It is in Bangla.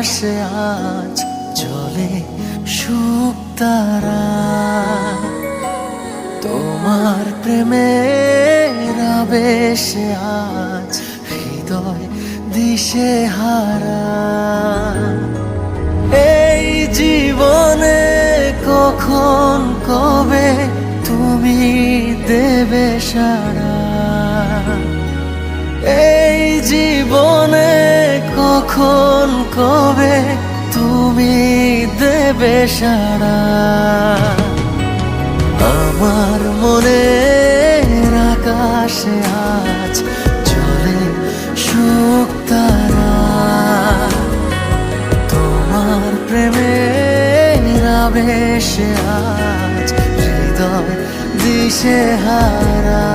আকাশে আজ চলে শুকতারা, তোমার প্রেমের আবেশে আজ হৃদয় দিশে হারা। এই জীবনে কখন কবে তুমি দেবে সাড়া, এই জীবনে কখন কবে তুমি দেবে সাড়া। আমার মনের আকাশে আজ চলে শুকতারা, তোমার প্রেমের আবেশে আজ হৃদয় দিশে হারা।